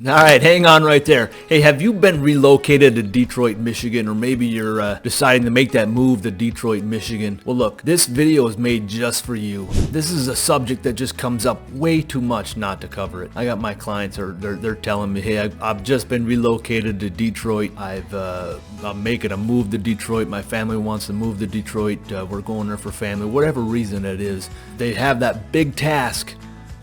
All right, hang on right there. Hey, have you been relocated to Detroit, Michigan, or maybe you're deciding to make that move to Detroit, Michigan? Well, look, this video is made just for you. This is a subject that just comes up way too much not to cover it. I got my clients, they're telling me, hey, I've just been relocated to Detroit. I'm making a move to Detroit. My family wants to move to Detroit. We're going there for family, whatever reason it is. They have that big task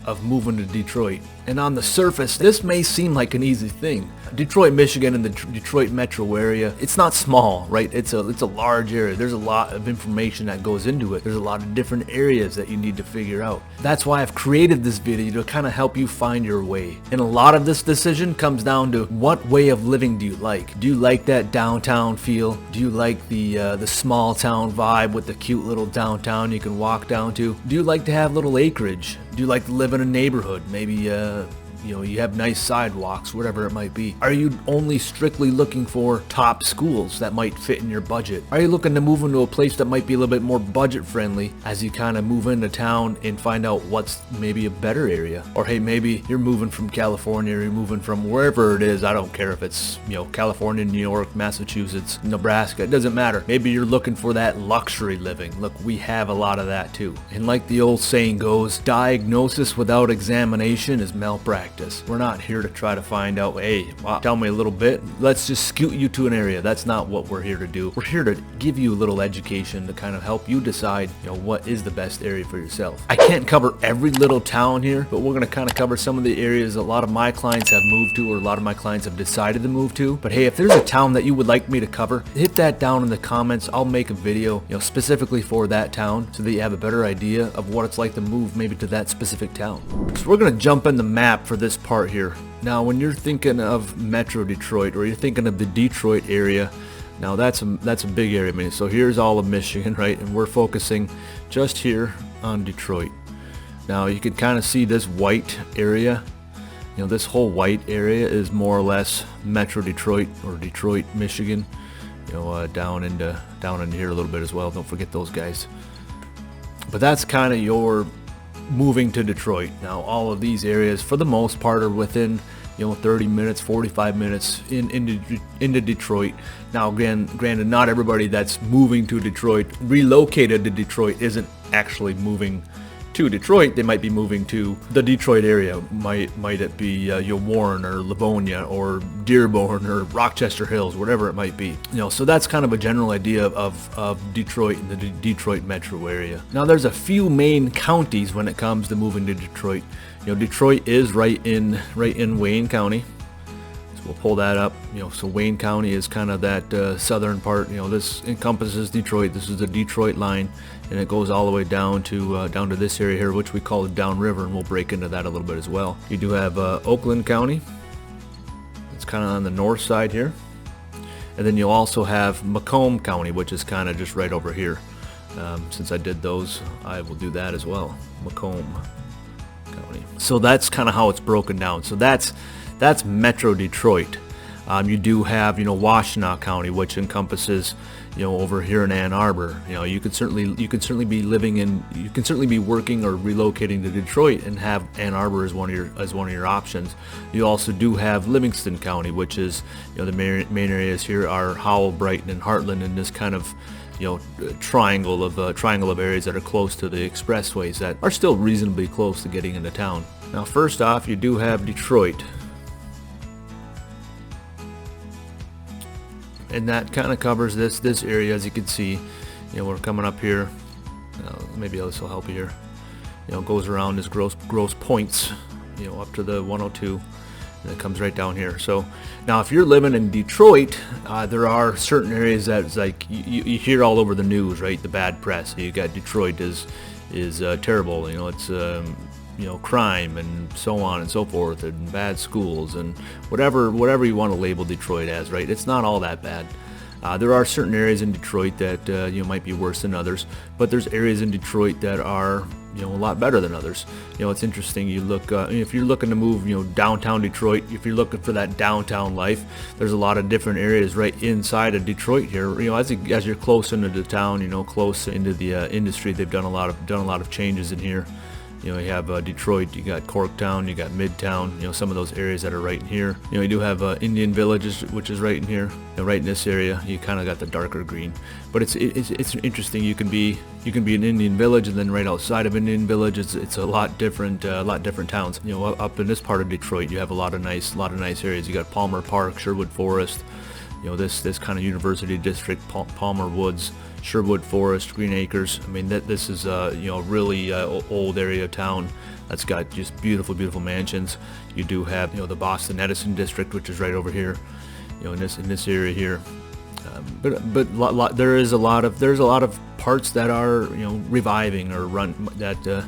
of moving to Detroit. And on the surface, this may seem like an easy thing. Detroit, Michigan and the Detroit metro area, it's not small, right? It's a large area. There's a lot of information that goes into it. There's a lot of different areas that you need to figure out. That's why I've created this video to kind of help you find your way. And a lot of this decision comes down to what way of living do you like? Do you like that downtown feel? Do you like the small town vibe with the cute little downtown you can walk down to? Do you like to have little acreage? Do you like to live in a neighborhood? Maybe you have nice sidewalks, whatever it might be. Are you only strictly looking for top schools that might fit in your budget? Are you looking to move into a place that might be a little bit more budget friendly as you kind of move into town and find out what's maybe a better area? Or hey, maybe you're moving from California, or you're moving from wherever it is. I don't care if it's, California, New York, Massachusetts, Nebraska, it doesn't matter. Maybe you're looking for that luxury living. Look, we have a lot of that too. And like the old saying goes, diagnosis without examination is malpractice. We're not here to try to find out, hey, tell me a little bit. Let's just scoot you to an area. That's not what we're here to do. We're here to give you a little education to kind of help you decide, what is the best area for yourself. I can't cover every little town here, but we're going to kind of cover some of the areas a lot of my clients have moved to, or a lot of my clients have decided to move to. But hey, if there's a town that you would like me to cover, hit that down in the comments. I'll make a video, specifically for that town so that you have a better idea of what it's like to move maybe to that specific town. So we're going to jump in the map for this part here. Now, when you're thinking of Metro Detroit, or you're thinking of the Detroit area, now that's a big area. I mean, so here's all of Michigan, right? And we're focusing just here on Detroit. Now you can kind of see this white area. This whole white area is more or less Metro Detroit, or Detroit, Michigan. Down into here a little bit as well. Don't forget those guys. But that's kind of your moving to Detroit. Now all of these areas for the most part are within 30 minutes, 45 minutes into Detroit. Now again, granted, not everybody that's moving to Detroit, relocated to Detroit, isn't actually moving to Detroit. They might be moving to the Detroit area. Might it be Warren or Livonia or Dearborn or Rochester Hills, whatever it might be. So that's kind of a general idea of Detroit and the Detroit metro area. Now there's a few main counties when it comes to moving to Detroit. Detroit is right in Wayne County. We'll pull that up. So Wayne County is kind of that southern part. This encompasses Detroit. This is the Detroit line, and it goes all the way down to this area here, which we call the downriver, and we'll break into that a little bit as well. You do have Oakland County. It's kind of on the north side here, and then you also have Macomb County, which is kind of just right over here. Since I did those, I will do that as well. Macomb County. So that's kind of how it's broken down. So that's Metro Detroit. You do have, Washtenaw County, which encompasses, over here in Ann Arbor. You could certainly be working or relocating to Detroit and have Ann Arbor as one of your options. You also do have Livingston County, which is, the main areas here are Howell, Brighton, and Heartland, and this kind of triangle of areas that are close to the expressways that are still reasonably close to getting into town. Now, first off, you do have Detroit. And that kind of covers this area. As you can see, we're coming up here. Maybe this will help you here. Goes around as gross points, up to the 102, and it comes right down here. So now, if you're living in Detroit, there are certain areas that's like you hear all over the news, right? The bad press. You got Detroit is terrible. It's crime and so on and so forth, and bad schools and whatever you want to label Detroit as, right? It's not all that bad. There are certain areas in Detroit that might be worse than others, but there's areas in Detroit that are a lot better than others. It's interesting. You look if you're looking to move downtown Detroit, if you're looking for that downtown life, there's a lot of different areas right inside of Detroit here. As you're close into the town, close into the industry, they've done a lot of changes in here. You know, you have Detroit, you got Corktown, you got Midtown, you know, some of those areas that are right in here. You know, you do have Indian Village, which is right in here. You know, right in this area, you kind of got the darker green. But it's interesting. You can be in Indian Village, and then right outside of Indian Village, it's a lot different towns. You know, up in this part of Detroit, you have a lot of nice areas. You got Palmer Park, Sherwood Forest. You know, this kind of University District, Palmer Woods, Sherwood Forest, Green Acres. I mean, this is you know, really old area of town that's got just beautiful mansions. You do have, you know, the Boston Edison District, which is right over here, you know, in this area here. But there's a lot of parts that are, you know, reviving or run that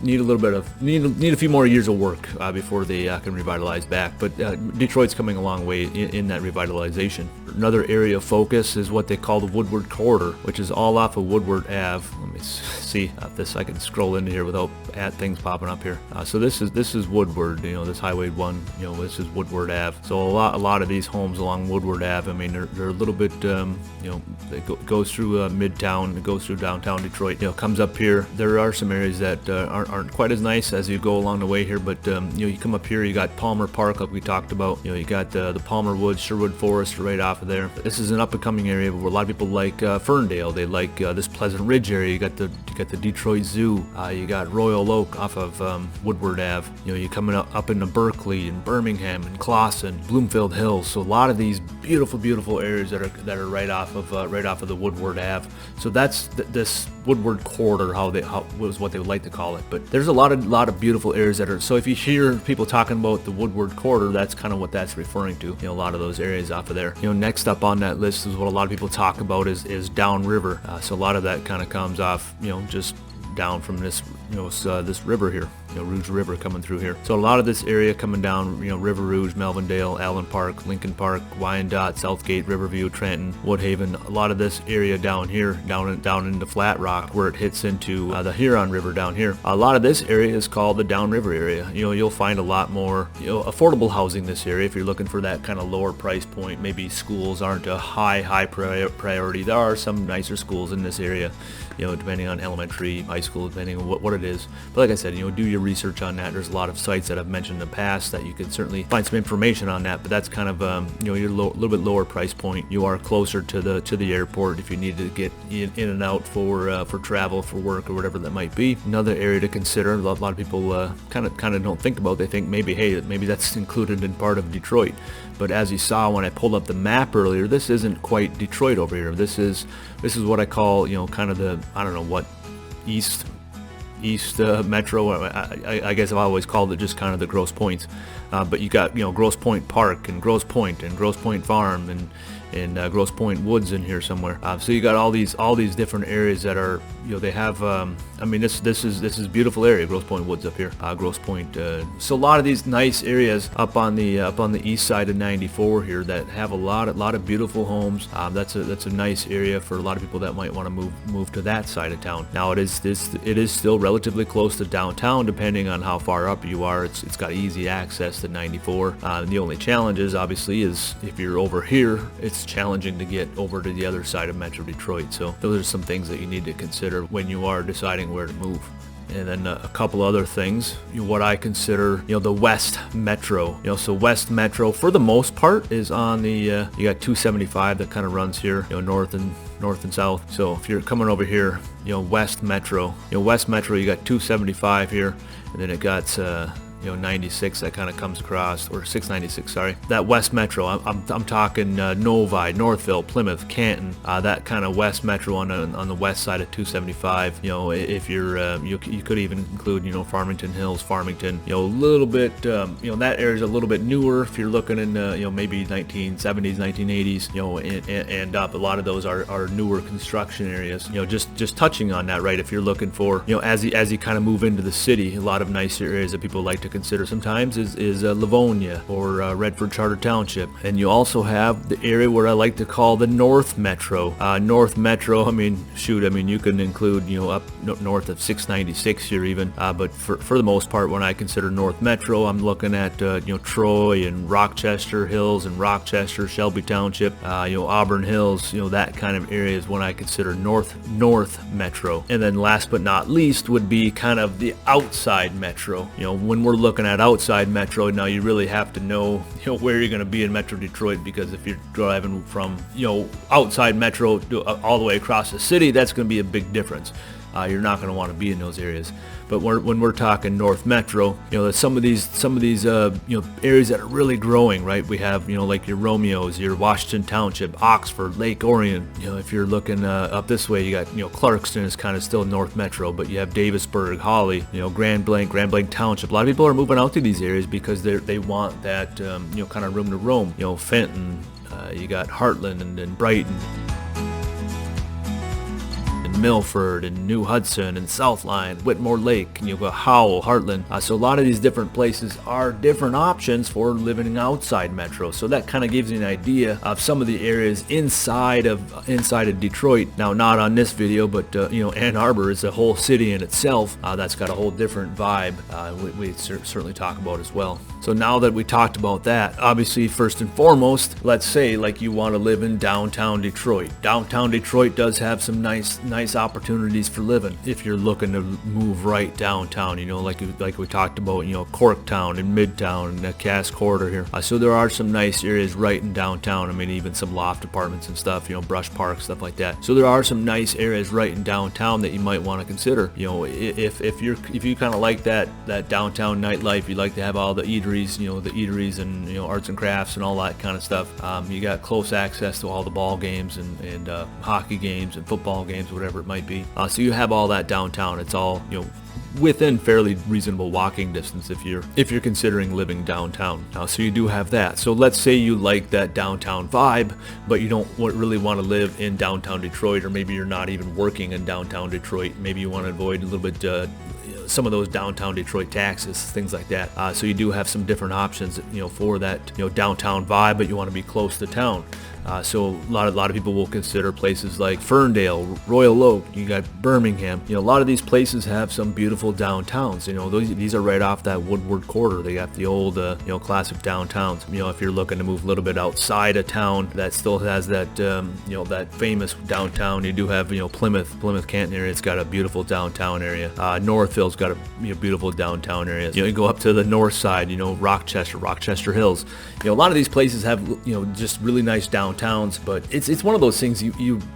need a little bit of need a few more years of work before they can revitalize back. But Detroit's coming a long way in that revitalization. Another area of focus is what they call the Woodward corridor, which is all off of Woodward Ave. Let me see if this, I can scroll into here without things popping up here. So this is Woodward. You know, this Highway 1. You know, this is Woodward Ave. So a lot of these homes along Woodward Ave, I mean, they're a little bit you know, it goes through Midtown, it goes through downtown Detroit. You know, comes up here. There are some areas that aren't quite as nice as you go along the way here, but you know, you come up here, you got Palmer Park, like we talked about. You know, you got the Palmer Woods, Sherwood Forest right off of there. This is an up and coming area where a lot of people like Ferndale. They like this Pleasant Ridge area. You got the Detroit Zoo. You got Royal Oak off of Woodward Ave. You know, you're coming up into Berkeley and Birmingham and Clawson, Bloomfield Hills. So a lot of these beautiful areas that are right off of the Woodward Ave. So that's this Woodward corridor, was what they would like to call it. But there's a lot of beautiful areas that are. So if you hear people talking about the Woodward corridor, that's kind of what that's referring to. You know, a lot of those areas off of there. You know, next up on that list is what a lot of people talk about is downriver. So a lot of that kind of comes off, you know, just down from this, you know, this river here, you know, Rouge River coming through here. So a lot of this area coming down, you know, River Rouge, Melvindale, Allen Park, Lincoln Park, Wyandotte, Southgate, Riverview, Trenton, Woodhaven. A lot of this area down here, down into Flat Rock, where it hits into the Huron River down here. A lot of this area is called the downriver area. You know, you'll find a lot more, you know, affordable housing in this area if you're looking for that kind of lower price point. Maybe schools aren't a high priority. There are some nicer schools in this area, you know, depending on elementary, high school, depending on what it is. But like I said, you know, do your research on that. There's a lot of sites that I've mentioned in the past that you can certainly find some information on that. But that's kind of you know, your little bit lower price point. You are closer to the airport if you need to get in and out for travel, for work, or whatever that might be. Another area to consider. A lot of people kind of don't think about. They think maybe that's included in part of Detroit. But as you saw when I pulled up the map earlier, this isn't quite Detroit over here. This is what I call, you know, kind of the, I don't know what, East Metro. I guess I've always called it just kind of the Grosse Pointes. But you got, you know, Grosse Pointe Park and Grosse Pointe Farm and Grosse Pointe Woods in here somewhere. So you got all these different areas that are, you know, they have. I mean, this is beautiful area, Grosse Pointe Woods up here, Grosse Pointe. So a lot of these nice areas up on the east side of 94 here that have a lot of beautiful homes. That's a nice area for a lot of people that might want to move to that side of town. Now it is still relatively close to downtown, depending on how far up you are. It's got easy access to 94. The only challenge is obviously is if you're over here, it's challenging to get over to the other side of Metro Detroit. So those are some things that you need to consider when you are deciding where to move. And then a couple other things, you know, what I consider, you know, the West Metro. You know, so West Metro for the most part is on the you got 275 that kind of runs here, you know, north and south. So if you're coming over here, you know, West Metro, you got 275 here, and then it got you know, 96 that kind of comes across, or 696, sorry. That West Metro, I'm talking Novi, Northville, Plymouth, Canton, that kind of West Metro on the west side of 275. You know, if you're you could even include, you know, Farmington Hills, Farmington. You know, a little bit, you know, that area is a little bit newer. If you're looking in, you know, maybe 1970s, 1980s, you know, and up. A lot of those are newer construction areas. You know, just touching on that, right? If you're looking for, you know, as you kind of move into the city, a lot of nicer areas that people like to consider sometimes is Livonia or Redford Charter Township. And you also have the area where I like to call the North Metro. North Metro, I mean, shoot, I mean, you can include, you know, up north of 696 here even, but for the most part, when I consider North Metro, I'm looking at, you know, Troy and Rochester Hills and Rochester, Shelby Township, you know, Auburn Hills, you know, that kind of area is when I consider North Metro. And then last but not least would be kind of the outside metro. You know, when we're looking at outside metro, now you really have to know, you know, where you're going to be in Metro Detroit, because if you're driving from, you know, outside metro all the way across the city, that's going to be a big difference. You're not going to want to be in those areas. But when we're talking North Metro, you know, some of these you know, areas that are really growing, right? We have, you know, like your Romeos, your Washington Township, Oxford, Lake Orion. You know, if you're looking up this way, you got, you know, Clarkston is kind of still North Metro, but you have Davisburg, Holly, you know, Grand Blanc Township. A lot of people are moving out to these areas because they want that, you know, kind of room to roam. You know, Fenton, you got Heartland and Brighton, Milford and New Hudson and Southline, Whitmore Lake, and you've got Howell, Heartland. So a lot of these different places are different options for living outside Metro. So that kind of gives you an idea of some of the areas inside of Detroit. Now, not on this video, but you know, Ann Arbor is a whole city in itself. That's got a whole different vibe. We certainly talk about as well. So now that we talked about that, obviously first and foremost, let's say like you want to live in downtown Detroit. Downtown Detroit does have some nice opportunities for living if you're looking to move right downtown, you know, like we talked about, you know, Corktown and Midtown and the Cass Corridor here. So there are some nice areas right in downtown. I mean, even some loft apartments and stuff, you know, Brush Park, stuff like that. So there are some nice areas right in downtown that you might want to consider. You know, if you kind of like that downtown nightlife, you like to have all the eateries, you know, the eateries and, you know, arts and crafts and all that kind of stuff. You got close access to all the ball games and hockey games and football games, whatever it might be. So you have all that downtown. It's all, you know, within fairly reasonable walking distance if you're considering living downtown. So you do have that. So let's say you like that downtown vibe, but you don't really want to live in downtown Detroit, or maybe you're not even working in downtown Detroit. Maybe you want to avoid a little bit some of those downtown Detroit taxes, things like that. So you do have some different options, you know, for that, you know, downtown vibe, but you want to be close to town. So a lot of people will consider places like Ferndale, Royal Oak. You got Birmingham. You know, a lot of these places have some beautiful downtowns. You know, these are right off that Woodward corridor. They got the old, you know, classic downtowns. You know, if you're looking to move a little bit outside of town, that still has that, you know, that famous downtown. You do have, you know, Plymouth Canton area. It's got a beautiful downtown area. Northville's got a, you know, beautiful downtown area. You know, you go up to the north side. You know, Rochester Hills. You know, a lot of these places have, you know, just really nice downtowns. But it's one of those things.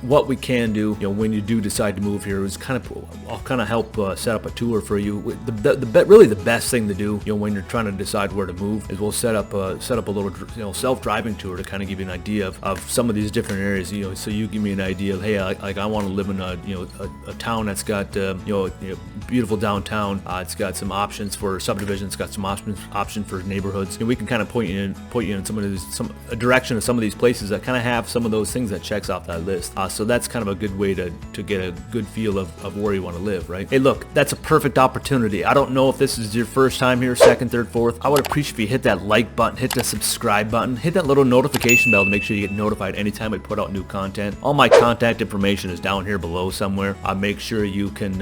What we can do, you know, when you do decide to move here is I'll kind of help set up a tour for you. Really the best thing to do, you know, when you're trying to decide where to move, is we'll set up a little, you know, self-driving tour to kind of give you an idea of some of these different areas. You know, so you give me an idea of, hey, I want to live in a, you know, a town that's got you know, beautiful downtown. It's got some options for subdivisions. It's got some options for neighborhoods. And we can kind of point you in a direction of some of these places that kind of have some of those things that checks off that list. So that's kind of a good way to get a good feel of where you want to live, right? Hey, look, that's a perfect opportunity. I don't know if this is your first time here, second, third, fourth. I would appreciate if you hit that like button, hit the subscribe button, hit that little notification bell to make sure you get notified anytime I put out new content. All my contact information is down here below somewhere. Make sure you can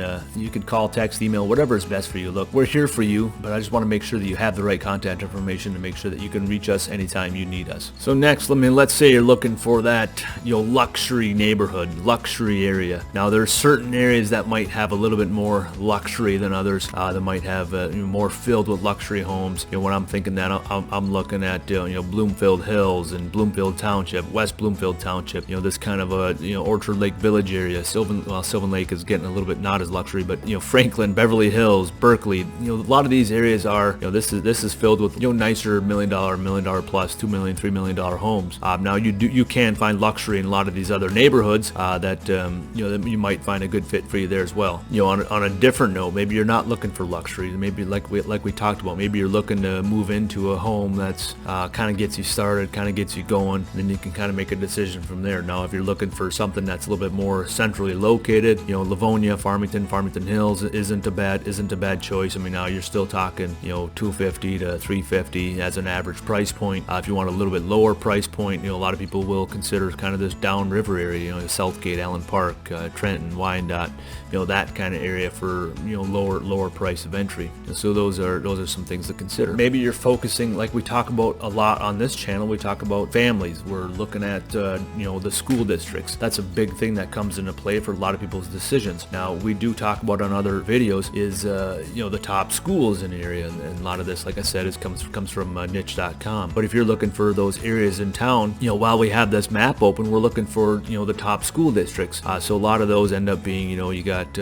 call, text, email, whatever is best for you. Look, we're here for you, but I just want to make sure that you have the right contact information to make sure that you can reach us anytime you need us. So next, let's say you're looking for that, you know, luxury neighborhood, luxury area. Now there's certain areas that might have a little bit more luxury than others. That might have more filled with luxury homes. You know, when I'm thinking that, I'm looking at you know, Bloomfield Hills and Bloomfield Township, West Bloomfield Township. You know, this kind of a, you know, Orchard Lake Village area. Sylvan Lake is getting a little bit not as luxury, but, you know, Franklin, Beverly Hills, Berkeley. You know, a lot of these areas are, you know, this is filled with, you know, nicer $1 million plus $2 million, $3 million homes. Now you you can find luxury in a lot of these other neighborhoods that that you might find a good fit for you there as well. On a different note, maybe you're not looking for luxury. Maybe like we talked about, maybe you're looking to move into a home that's kind of gets you started, kind of gets you going, and then you can kind of make a decision from there. Now, if you're looking for something that's a little bit more centrally located, Livonia, Farmington Hills isn't a bad choice. I mean, now you're still talking, $250 to $350 as an average price point. If you want a little bit lower price point, a lot of people will consider kind of this downriver area, Southgate, Allen Park, Trenton, Wyandotte, that kind of area for lower price of entry. And so those are some things to consider. Maybe you're focusing, like we talk about a lot on this channel, we talk about families. We're looking at the school districts. That's a big thing that comes into play for a lot of people's decisions. Now, we do talk about on other videos is the top schools in the area, and a lot of this, like I said, comes from niche.com. But if you're looking for those areas in town, while we have this map open, we're looking for the top school districts. So a lot of those end up being you got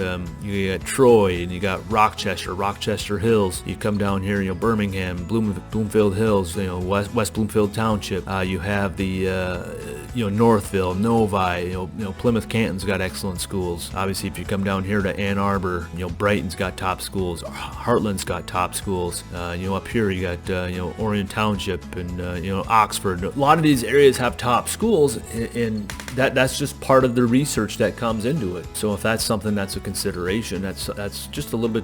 Troy, and you got Rochester Hills. You come down here, Birmingham, Bloomfield Hills, West Bloomfield Township. You have the Northville, Novi, Plymouth Canton's got excellent schools. Obviously, if you come down here to Ann Arbor, Brighton's got top schools. Heartland's got top schools. Up here you got Orion Township and Oxford. A lot of these areas have top schools, and that's just part of the research that comes into it. So if that's something that's a consideration, that's just a little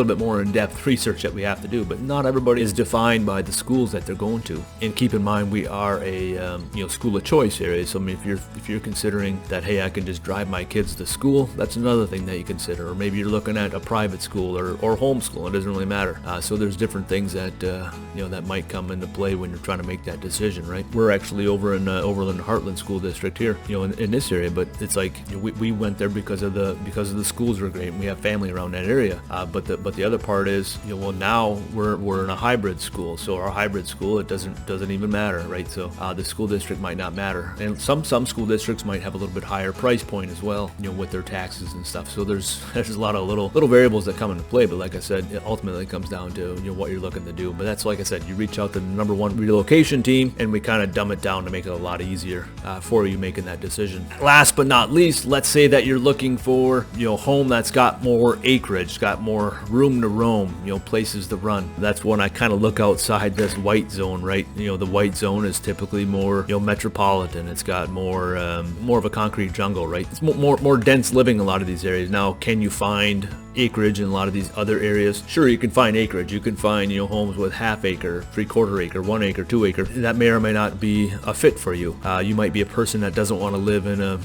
bit more in-depth research that we have to do. But not everybody is defined by the schools that they're going to. And keep in mind, we are a school of choice area. So I mean, if you're considering that, hey, I can just drive my kids to school, that's another thing that you consider. Or maybe you're looking at a private school or homeschool. It doesn't really matter. So there's different things that that might come into play when you're trying to make that decision, right? We're actually over in Overland Heartland School District here, in this area, but it's like we went there because of the schools are great, and we have family around that area. But the other part is, now we're in a hybrid school. So our hybrid school, it doesn't even matter, right? So the school district might not matter, and some school districts might have a little bit higher price point as well, with their taxes and stuff. So there's a lot of little variables that come into play. But like I said, it ultimately comes down to what you're looking to do. But that's, like I said, you reach out to the #1 relocation team, and we kind of dumb it down to make it a lot easier for you making that decision. Last but not least, let's say that you're looking for a home that's got more acreage, got more room to roam, places to run. That's when I kind of look outside this white zone, right? The white zone is typically more metropolitan. It's got more of a concrete jungle, right? It's more dense living in a lot of these areas. Now, can you find acreage in a lot of these other areas? Sure, you can find acreage. You can find homes with half acre, 3/4 acre, 1 acre, 2 acre. That may or may not be a fit for you. You might be a person that doesn't want to live in a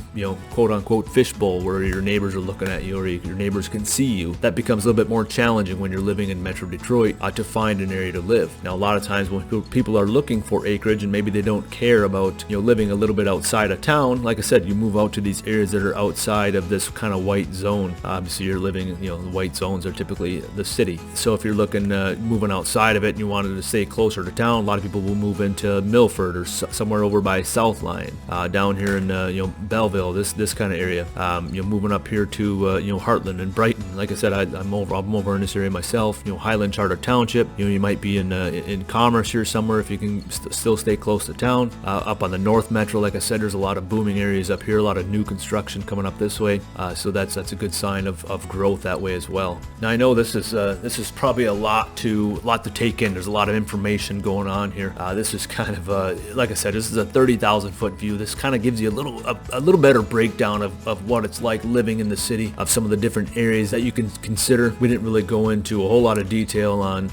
quote unquote fishbowl where your neighbors are looking at you or your neighbors can see you. That becomes a little bit more challenging when you're living in Metro Detroit to find an area to live. Now, a lot of times when people are looking for acreage and maybe they don't care about living a little bit outside of town, like I said, you move out to these areas that are outside of this kind of white zone. Obviously, you're living the white zones are typically the city. So if you're looking moving outside of it and you wanted to stay closer to town, a lot of people will move into Milford or somewhere over by Southline, down here in Belleville, this kind of area. Moving up here to Heartland and Brighton. Like I said, I'm over in this area myself. Highland Charter Township. You might be in Commerce here somewhere if you can still stay close to town. Up on the North Metro, like I said, there's a lot of booming areas up here. A lot of new construction coming up this way. So that's a good sign of growth that way as well. Now, I know this is probably a lot to take in. There's a lot of information going on here. This is kind of like I said, this is a 30,000 foot view. This kind of gives you a little better breakdown of what it's like living in the city, of some of the different areas that you can consider. We didn't really go into a whole lot of detail on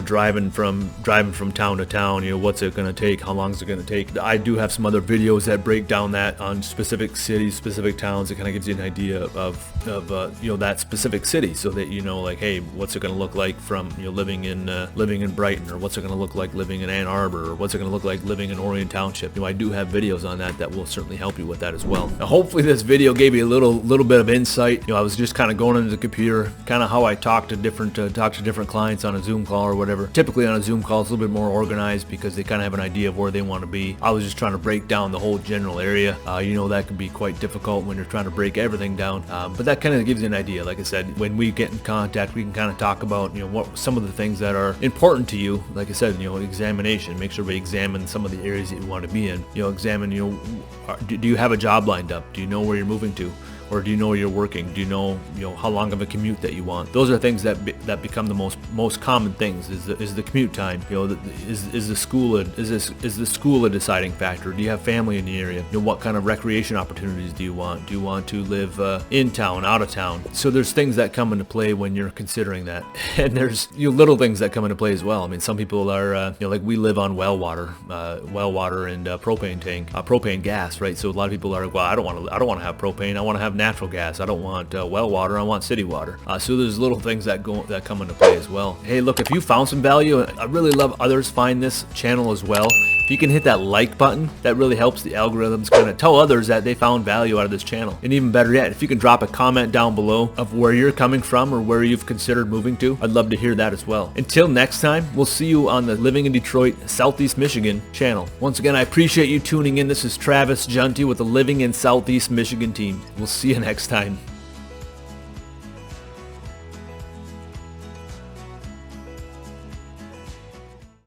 driving from town to town. What's it going to take? How long is it going to take? I do have some other videos that break down that on specific cities, specific towns. It kind of gives you an idea of that specific city, so that like, hey, what's it going to look like from living in Brighton, or what's it going to look like living in Ann Arbor, or what's it going to look like living in Orion Township. I do have videos on that will certainly help you with that as well. Now, hopefully this video gave you a little bit of insight. I was just kind of going into the computer, kind of how I talk to different clients on a Zoom call or whatever. Typically on a Zoom call, it's a little bit more organized because they kind of have an idea of where they want to be. I was just trying to break down the whole general area. That can be quite difficult when you're trying to break everything down. But that kind of gives you an idea. Like I said, when we get in contact, we can kind of talk about, what some of the things that are important to you. Like I said, examination. Make sure we examine some of the areas that you want to be in. Examine, do you have a job lined up? Do you know where you're moving to? Or do you know where you're working? Do you know, how long of a commute that you want? Those are things that become the most common things. Is the commute time? Is the school a deciding factor? Do you have family in the area? What kind of recreation opportunities do you want? Do you want to live in town, out of town? So there's things that come into play when you're considering that, and there's little things that come into play as well. I mean, some people are like we live on well water and propane gas, right? So a lot of people are, well, I don't want to have propane. I want to have natural gas. I don't want well water. I want city water. So there's little things that come into play as well. Hey, look, if you found some value, I really love others find this channel as well. If you can hit that like button, that really helps the algorithms kind of tell others that they found value out of this channel. And even better yet, if you can drop a comment down below of where you're coming from or where you've considered moving to, I'd love to hear that as well. Until next time, we'll see you on the Living in Detroit, Southeast Michigan channel. Once again, I appreciate you tuning in. This is Travis Juntti with the Living in Southeast Michigan team. We'll see you next time.